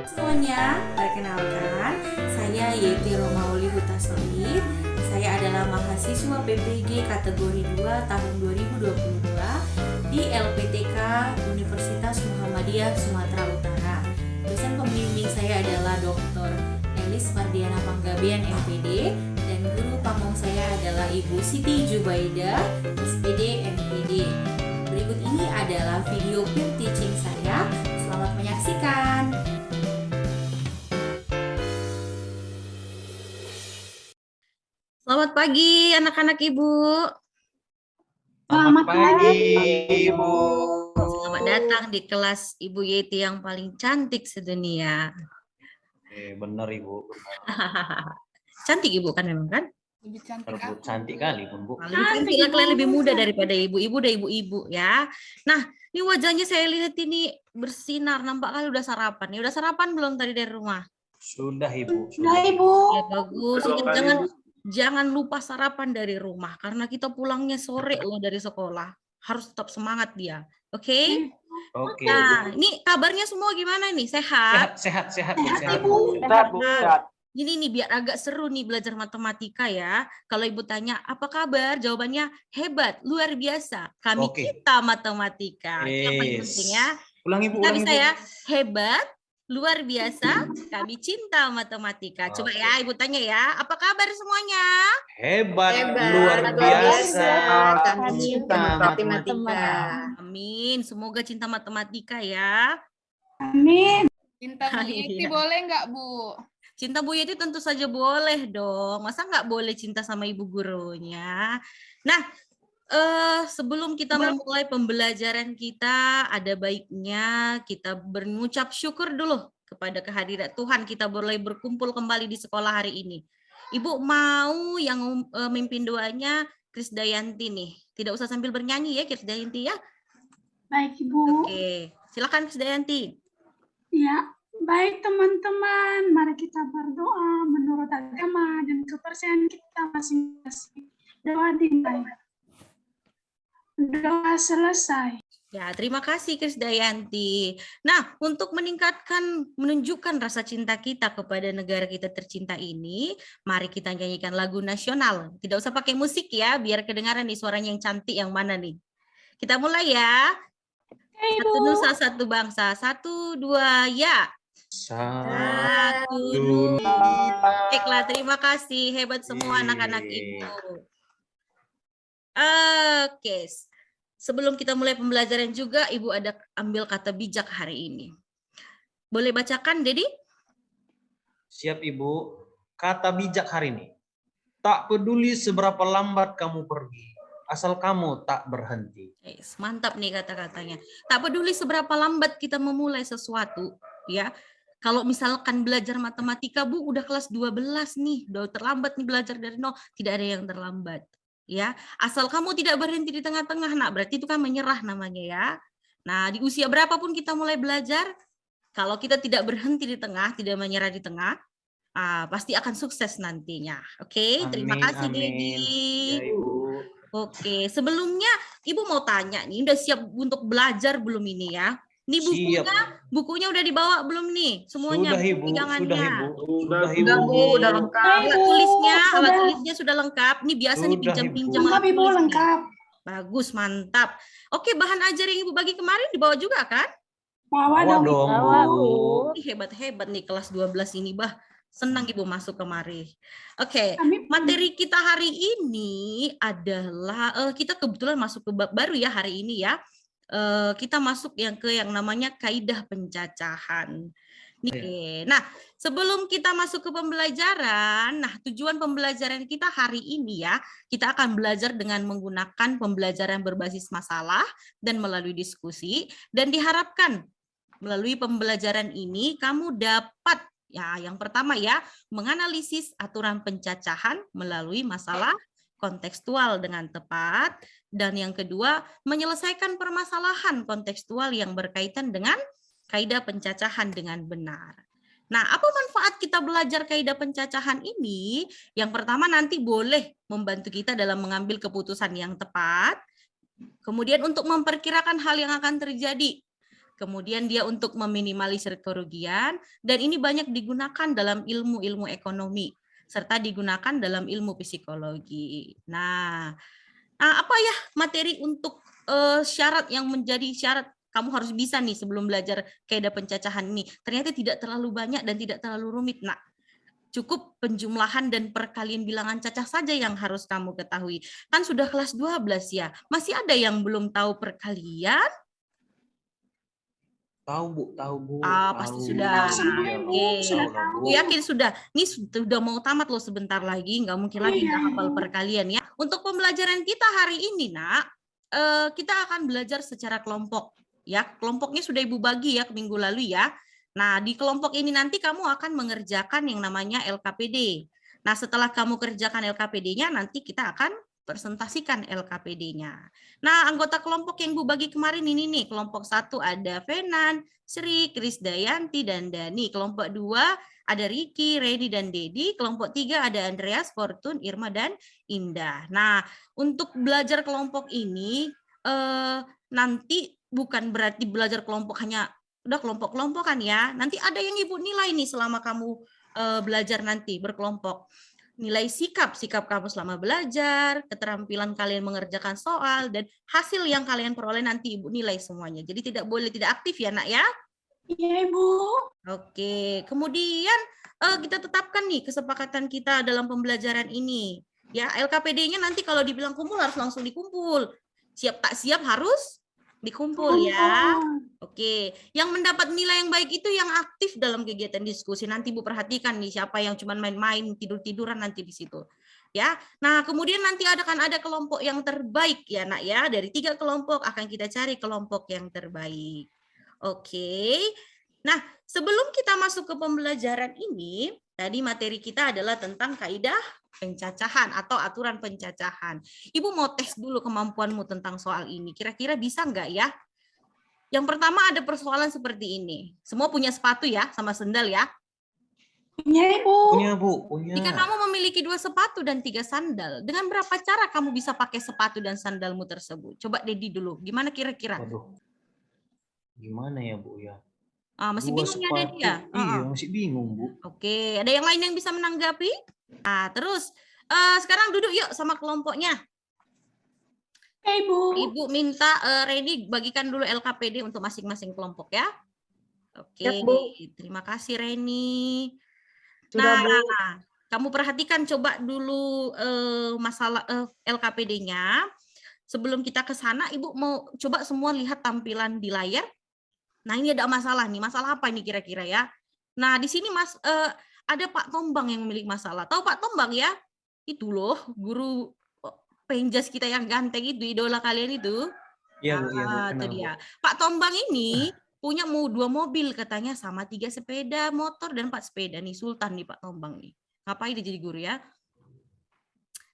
Semuanya, perkenalkan, saya Yeti Romauli Hutasoli. Saya adalah mahasiswa PPG kategori 2 tahun 2022 di LPTK Universitas Muhammadiyah Sumatera Utara. Dosen pembimbing saya adalah Dr. Elis Mardiana Panggabean MPD dan guru pamong saya adalah Ibu Siti Jubaida SPD MPD. Berikut ini adalah video peer teaching saya. Selamat menyaksikan. Selamat pagi anak-anak Ibu. Selamat pagi, Ibu. Selamat datang di kelas Ibu Yeti yang paling cantik sedunia. Benar, Ibu. Cantik Ibu kan memang kan? Lebih cantik Terbut cantik kali pun, Bu. Lebih cantik lah, kalian lebih muda daripada ibu-ibu dan ibu-ibu ya. Nah, ini wajahnya saya lihat ini bersinar, nampak kali udah sarapan. Udah sarapan belum tadi dari rumah? Sudah, Ibu. Sudah, Ibu. Ya bagus. Jangan lupa sarapan dari rumah karena kita pulangnya sore loh dari sekolah. Harus tetap semangat dia. Oke? Oke. Nah, ini kabarnya semua gimana nih? Sehat? Sehat, Ibu. Sehat. Ini nih biar agak seru nih belajar matematika ya. Kalau Ibu tanya, apa kabar? Jawabannya hebat, luar biasa. Kami Oke. cinta matematika. Itu yang paling penting ya. Ulang, Ibu. Kita Ulang, bisa Ibu. ya. Hebat, luar biasa, kami cinta matematika. Coba Oke. ya Ibu tanya ya, apa kabar semuanya? Hebat, Hebat, luar luar biasa. Kami cinta matematika. Amin. Semoga cinta matematika ya. Amin. Cinta Bu Iya. Yeti boleh nggak, Bu? Cinta Bu Yeti tentu saja boleh dong. Masa nggak boleh cinta sama ibu gurunya? Nah, sebelum kita memulai pembelajaran kita, ada baiknya kita berucap syukur dulu kepada kehadiran Tuhan. Kita boleh berkumpul kembali di sekolah hari ini. Ibu mau yang mimpin doanya Krisdayanti nih. Tidak usah sambil bernyanyi ya Krisdayanti ya. Baik, Ibu. Oke, silakan Krisdayanti. Ya, baik teman-teman. Mari kita berdoa menurut agama dan kepercayaan kita masing-masing. Doa dimulai. Doa selesai. Ya, terima kasih Krisdayanti. Nah, untuk menunjukkan rasa cinta kita kepada negara kita tercinta ini, mari kita nyanyikan lagu nasional. Tidak usah pakai musik ya, biar kedengaran nih suaranya yang cantik yang mana nih. Kita mulai ya. Satu nusa, satu bangsa. 1, 2, ya. Satu nusa. Baiklah, terima kasih. Hebat semua anak-anak Ibu. Oke. Sebelum kita mulai pembelajaran juga, Ibu ada ambil kata bijak hari ini. Boleh bacakan, Dedi? Siap, Ibu. Kata bijak hari ini. Tak peduli seberapa lambat kamu pergi, asal kamu tak berhenti. Mantap nih kata-katanya. Tak peduli seberapa lambat kita memulai sesuatu, ya. Kalau misalkan belajar matematika, Bu, udah kelas 12 nih, udah terlambat nih belajar dari nol, tidak ada yang terlambat. Ya, asal kamu tidak berhenti di tengah-tengah, nah berarti itu kan menyerah namanya ya. Nah, di usia berapapun kita mulai belajar, kalau kita tidak berhenti di tengah, tidak menyerah di tengah, pasti akan sukses nantinya. Oke, terima kasih Dedi. Ya, Ibu. Oke, sebelumnya Ibu mau tanya nih, udah siap untuk belajar belum ini ya? Ini bukunya udah dibawa belum nih? Semuanya Sudah, Ibu. pegangannya. Sudah, Ibu. Udah lengkap. Alat tulisnya sudah lengkap. Ini biasa nih pinjam-pinjam alat Lengkap, Ibu, tulis nih. lengkap. Bagus, mantap. Oke, bahan ajar yang Ibu bagi kemarin dibawa juga kan? Bawa Bawa dong. dong, Bu. Ih, hebat-hebat nih kelas 12 ini, Bah. Senang Ibu masuk kemari. Oke, Kami materi kita hari ini adalah kita kebetulan masuk ke bab baru ya hari ini ya. Kita masuk yang namanya kaidah pencacahan. Nih, nah, sebelum kita masuk ke pembelajaran, nah tujuan pembelajaran kita hari ini ya, kita akan belajar dengan menggunakan pembelajaran berbasis masalah dan melalui diskusi, dan diharapkan melalui pembelajaran ini kamu dapat ya, yang pertama ya, menganalisis aturan pencacahan melalui masalah kontekstual dengan tepat, dan yang kedua, menyelesaikan permasalahan kontekstual yang berkaitan dengan kaidah pencacahan dengan benar. Nah, apa manfaat kita belajar kaidah pencacahan ini? Yang pertama nanti boleh membantu kita dalam mengambil keputusan yang tepat, Kemudian untuk memperkirakan hal yang akan terjadi. Kemudian dia untuk meminimalisir kerugian, dan ini banyak digunakan dalam ilmu-ilmu ekonomi, serta digunakan dalam ilmu psikologi. Nah, apa ya materi untuk syarat yang menjadi syarat kamu harus bisa nih sebelum belajar kaidah pencacahan ini? Ternyata tidak terlalu banyak dan tidak terlalu rumit, nak. Cukup penjumlahan dan perkalian bilangan cacah saja yang harus kamu ketahui. Kan sudah kelas 12 ya. Masih ada yang belum tahu perkalian? Tahu Bu. Pasti Tahu. sudah. Semua Iya, Ibu, Oke. sudah tahu lah, tahu. Bu. Aku yakin sudah. Ini sudah mau tamat loh sebentar lagi. Nggak mungkin lagi nggak Iya, hafal Ibu. perkalian ya. Untuk pembelajaran kita hari ini, nak, kita akan belajar secara kelompok. Ya, kelompoknya sudah Ibu bagi ya ke minggu lalu ya. Nah, di kelompok ini nanti kamu akan mengerjakan yang namanya LKPD. Nah, setelah kamu kerjakan LKPD-nya, nanti kita akan presentasikan LKPD-nya. Nah, anggota kelompok yang Bu bagi kemarin ini nih, kelompok 1 ada Venan, Sri, Krisdayanti, dan Dani. Kelompok 2 ada Riki, Reni, dan Dedi. Kelompok 3 ada Andreas, Fortun, Irma, dan Indah. Nah, untuk belajar kelompok ini, nanti bukan berarti belajar kelompok hanya udah kelompok-kelompokan ya. Nanti ada yang Ibu nilai nih selama kamu belajar nanti berkelompok. Nilai sikap kamu selama belajar, keterampilan kalian mengerjakan soal, dan hasil yang kalian peroleh nanti Ibu nilai semuanya. Jadi tidak boleh tidak aktif ya, nak ya. Iya, Ibu. Oke, kemudian kita tetapkan nih kesepakatan kita dalam pembelajaran ini. Ya, LKPD-nya nanti kalau dibilang kumpul harus langsung dikumpul. Siap tak siap harus dikumpul ya. Oke, yang mendapat nilai yang baik itu yang aktif dalam kegiatan diskusi. Nanti Bu perhatikan nih siapa yang cuma main-main, tidur-tiduran nanti di situ. Ya. Nah, kemudian nanti ada kelompok yang terbaik ya, nak ya. Dari 3 kelompok akan kita cari kelompok yang terbaik. Oke. Nah, sebelum kita masuk ke pembelajaran ini, tadi materi kita adalah tentang kaidah pencacahan atau aturan pencacahan. Ibu mau tes dulu kemampuanmu tentang soal ini. Kira-kira bisa nggak ya? Yang pertama ada persoalan seperti ini. Semua punya sepatu ya, sama sendal ya. Punya, Ibu. Punya Bu, punya. Jika kamu memiliki 2 sepatu dan 3 sandal, dengan berapa cara kamu bisa pakai sepatu dan sandalmu tersebut? Coba Dedi dulu, gimana kira-kira? Waduh. Gimana ya Bu ya? Masih 2 bingung ya Dedi ya? sepatu. Iya, masih bingung Bu. Oke, ada yang lain yang bisa menanggapi? Terus sekarang duduk yuk sama kelompoknya. Oke, Ibu. Ibu minta Reni bagikan dulu LKPD untuk masing-masing kelompok ya. Oke, Siap, Bu. terima kasih Reni. Sudah, Bu. Kamu perhatikan coba dulu masalah LKPD-nya. Sebelum kita ke sana, Ibu mau coba semua lihat tampilan di layar. Nah, ini ada masalah nih. Masalah apa ini kira-kira ya? Nah, di sini ada Pak Tombang yang memiliki masalah. Tahu Pak Tombang ya? Itu loh, guru penjas kita yang ganteng itu, idola kalian itu. Iya Bu, iya Bu. Itu Kenal, Bu. dia. Pak Tombang ini punya 2 mobil katanya sama 3 sepeda motor dan 4 sepeda nih. Sultan nih Pak Tombang nih. Ngapain dia jadi guru ya?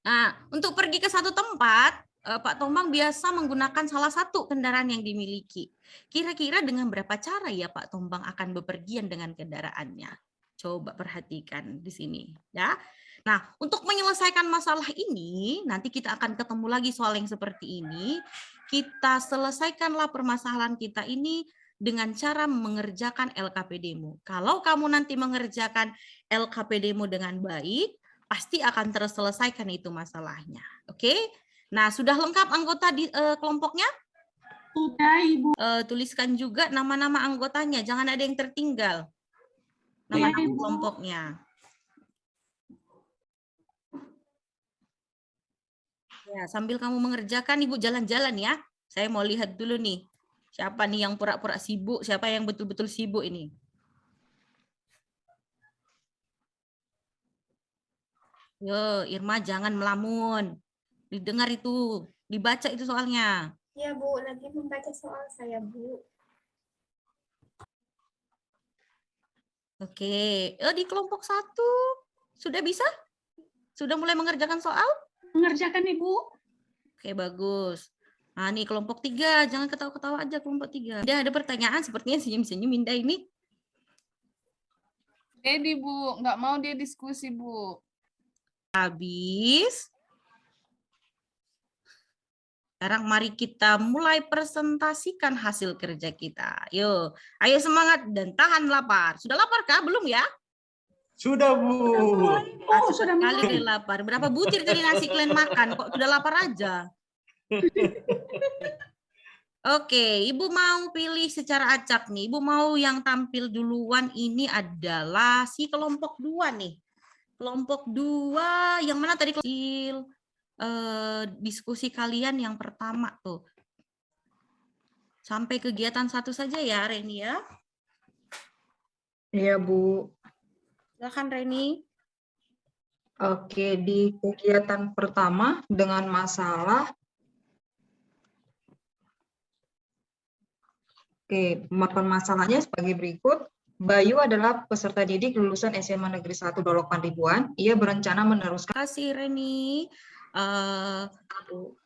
Nah, untuk pergi ke satu tempat, Pak Tombang biasa menggunakan salah satu kendaraan yang dimiliki. Kira-kira dengan berapa cara ya Pak Tombang akan bepergian dengan kendaraannya? Coba perhatikan di sini, ya. Nah, untuk menyelesaikan masalah ini, nanti kita akan ketemu lagi soal yang seperti ini. Kita selesaikanlah permasalahan kita ini dengan cara mengerjakan LKPD-mu. Kalau kamu nanti mengerjakan LKPD-mu dengan baik, pasti akan terselesaikan itu masalahnya. Oke? Nah, sudah lengkap anggota di kelompoknya? Sudah, Ibu. Tuliskan juga nama-nama anggotanya, jangan ada yang tertinggal. Nama-nama kelompoknya. Ya, sambil kamu mengerjakan, Ibu jalan-jalan ya. Saya mau lihat dulu nih. Siapa nih yang pura-pura sibuk, siapa yang betul-betul sibuk ini. Yo, Irma jangan melamun. Didengar itu, dibaca itu soalnya. Iya, Bu. Lagi membaca soal saya, Bu. Oke, di kelompok 1 sudah bisa? Sudah mulai mengerjakan soal? Mengerjakan, Ibu. Oke, bagus. Nah, nih kelompok 3, jangan ketawa-ketawa aja kelompok 3. Ada pertanyaan sepertinya senyum-senyum Indah ini. Dedi, Bu. Nggak mau dia diskusi, Bu. Habis. Sekarang mari kita mulai presentasikan hasil kerja kita. Yuk, ayo semangat dan tahan lapar. Sudah lapar kah? Belum ya? Sudah, Bu. Oh, sudah Kali mulai. kalian lapar. Berapa butir tadi nasi kalian makan? Kok sudah lapar aja? Oke, Ibu mau pilih secara acak nih. Ibu mau yang tampil duluan ini adalah si kelompok 2 nih. Kelompok 2 yang mana tadi kecil? Diskusi kalian yang pertama tuh. Sampai kegiatan 1 saja ya, Reni ya. Iya, Bu. Silakan Reni. Oke, di kegiatan pertama dengan masalah. Oke, pemaparan masalahnya sebagai berikut. Bayu adalah peserta didik lulusan SMA Negeri 1 Dolokan Ribuan. Ia berencana meneruskan. Terima kasih Reni.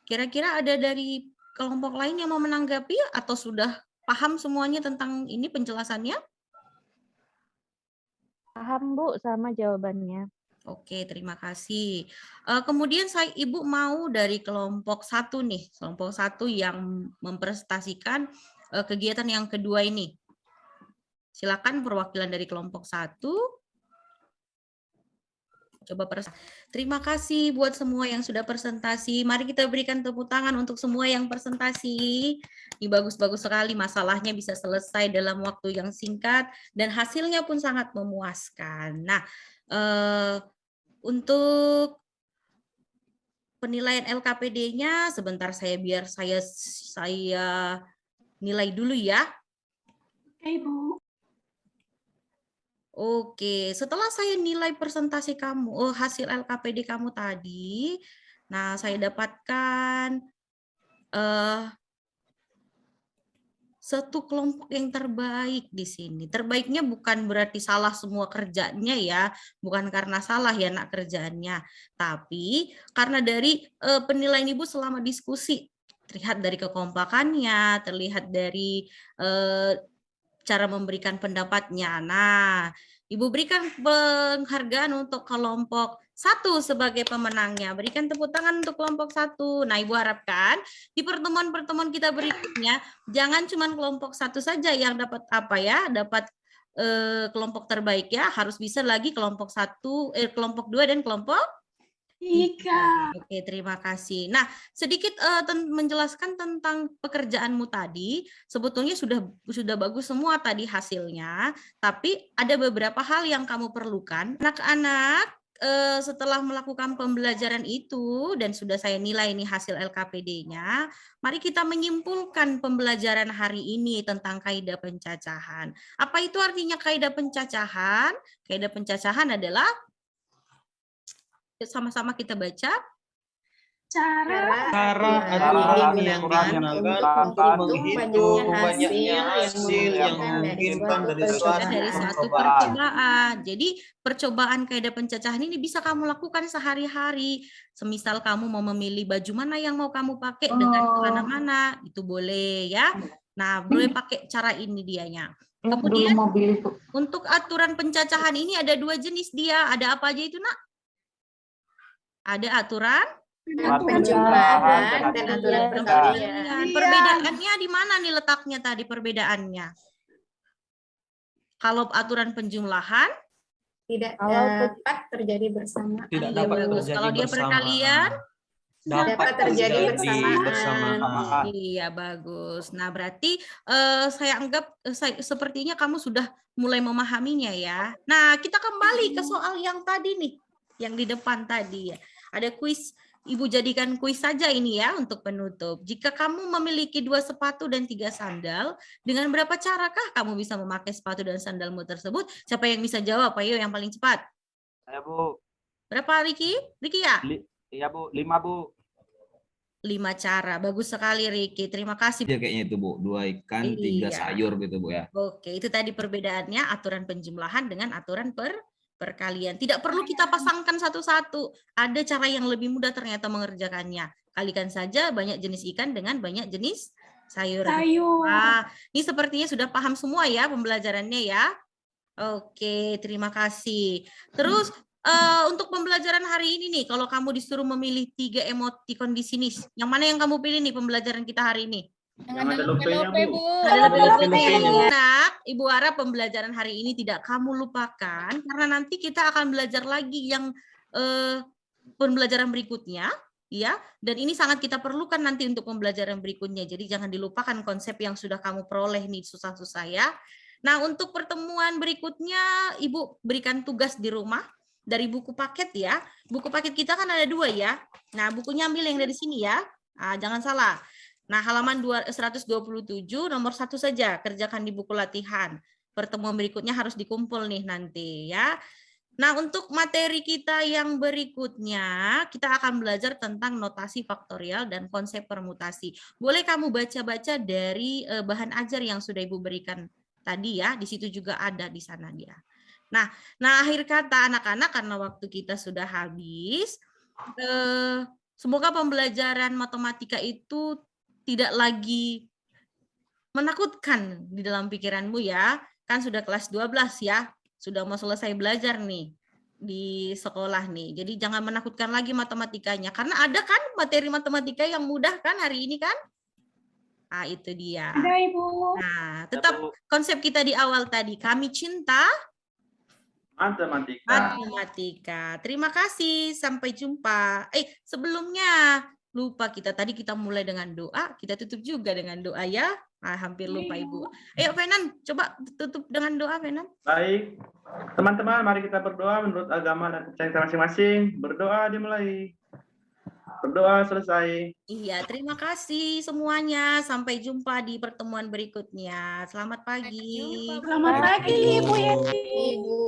Kira-kira ada dari kelompok lain yang mau menanggapi atau sudah paham semuanya tentang ini penjelasannya? Paham Bu sama jawabannya. Oke, terima kasih. Kemudian Ibu mau dari kelompok 1 nih, kelompok 1 yang mempresentasikan kegiatan yang kedua ini. Silakan perwakilan dari kelompok 1. Coba terima kasih buat semua yang sudah presentasi. Mari kita berikan tepuk tangan untuk semua yang presentasi. Ini bagus-bagus sekali, masalahnya bisa selesai dalam waktu yang singkat dan hasilnya pun sangat memuaskan. Nah, untuk penilaian LKPD-nya sebentar biar saya nilai dulu ya. Oke, Bu. Oke, setelah saya nilai presentasi kamu, hasil LKPD kamu tadi, nah saya dapatkan satu kelompok yang terbaik di sini. Terbaiknya bukan berarti salah semua kerjanya ya, bukan karena salah ya nak kerjaannya, tapi karena dari penilaian Ibu selama diskusi, terlihat dari kekompakannya, terlihat dari cara memberikan pendapatnya. Nah, Ibu berikan penghargaan untuk kelompok 1 sebagai pemenangnya. Berikan tepuk tangan untuk kelompok 1. Nah, Ibu harapkan di pertemuan-pertemuan kita berikutnya jangan cuma kelompok 1 saja yang dapat dapat kelompok terbaik ya, harus bisa lagi kelompok 1, kelompok 2 dan kelompok 3. Oke, terima kasih. Nah, sedikit menjelaskan tentang pekerjaanmu tadi, sebetulnya sudah bagus semua tadi hasilnya, tapi ada beberapa hal yang kamu perlukan. Anak-anak setelah melakukan pembelajaran itu dan sudah saya nilai ini hasil LKPD-nya, mari kita menyimpulkan pembelajaran hari ini tentang kaidah pencacahan. Apa itu artinya kaidah pencacahan? Kaidah pencacahan adalah, sama-sama kita baca. Cara Aturan yang digunakan untuk menghitung banyaknya hasil yang memungkinkan dari suatu percobaan. Jadi percobaan kaidah pencacahan ini bisa kamu lakukan sehari-hari. Semisal kamu mau memilih baju mana yang mau kamu pakai dengan celana mana, itu boleh ya. Nah, boleh pakai cara ini dianya. Kemudian untuk aturan pencacahan ini ada 2 jenis dia. Ada apa aja itu, Nak? Ada aturan penjumlahan dan aturan perkalian. Perbedaannya di mana nih letaknya tadi perbedaannya? Kalau aturan penjumlahan Tidak dapat terjadi bersama. Tidak dapat terjadi kalau dia bersamaan. perkalian Dapat terjadi bersamaan. Iya, bagus. Nah, berarti saya anggap sepertinya kamu sudah mulai memahaminya ya. Nah, kita kembali ke soal yang tadi nih, yang di depan tadi ya. Ada kuis, Ibu jadikan kuis saja ini ya untuk penutup. Jika kamu memiliki 2 sepatu dan 3 sandal, dengan berapa carakah kamu bisa memakai sepatu dan sandalmu tersebut? Siapa yang bisa jawab? Ayo yang paling cepat. Saya, Bu. Berapa, Riki? Riki ya? Iya, Bu. 5, Bu. 5 cara. Bagus sekali, Riki. Terima kasih. Ya kayaknya itu, Bu. 2 ikan, 3 sayur gitu, Bu ya. Oke, itu tadi perbedaannya aturan penjumlahan dengan aturan perkalian. Tidak perlu kita pasangkan satu-satu. Ada cara yang lebih mudah ternyata mengerjakannya. Kalikan saja banyak jenis ikan dengan banyak jenis sayur. Nah, ini sepertinya sudah paham semua ya pembelajarannya ya. Oke, terima kasih. Terus untuk pembelajaran hari ini nih, kalau kamu disuruh memilih 3 emoticon di sini, yang mana yang kamu pilih nih pembelajaran kita hari ini? Yang ada lope-nya, Bu. Ada lope-nya. Ibu harap pembelajaran hari ini tidak kamu lupakan, karena nanti kita akan belajar lagi yang pembelajaran berikutnya, ya. Dan ini sangat kita perlukan nanti untuk pembelajaran berikutnya. Jadi jangan dilupakan konsep yang sudah kamu peroleh nih susah-susah ya. Nah, untuk pertemuan berikutnya, Ibu berikan tugas di rumah dari buku paket ya. Buku paket kita kan ada 2 ya. Nah, bukunya ambil yang dari sini ya. Nah, jangan salah. Nah, halaman 127 nomor 1 saja kerjakan di buku latihan. Pertemuan berikutnya harus dikumpul nih nanti ya. Nah, untuk materi kita yang berikutnya, kita akan belajar tentang notasi faktorial dan konsep permutasi. Boleh kamu baca-baca dari bahan ajar yang sudah Ibu berikan tadi ya. Di situ juga ada di sana dia. Nah, akhir kata anak-anak, karena waktu kita sudah habis, semoga pembelajaran matematika itu tidak lagi menakutkan di dalam pikiranmu ya. Kan sudah kelas 12 ya. Sudah mau selesai belajar nih di sekolah nih. Jadi jangan menakutkan lagi matematikanya. Karena ada kan materi matematika yang mudah kan hari ini kan? Ah, itu dia. Ada, Ibu. Nah, tetap konsep kita di awal tadi. Kami cinta matematika. Terima kasih. Sampai jumpa. Sebelumnya lupa tadi kita mulai dengan doa, kita tutup juga dengan doa ya. Hampir lupa Ibu. Ayo Venan, coba tutup dengan doa Venan. Baik, teman-teman, mari kita berdoa menurut agama dan kepercayaan kita masing-masing. Berdoa dimulai. Berdoa selesai. Iya, terima kasih semuanya. Sampai jumpa di pertemuan berikutnya. Selamat pagi. Selamat pagi, Ibu Yenti. Ibu.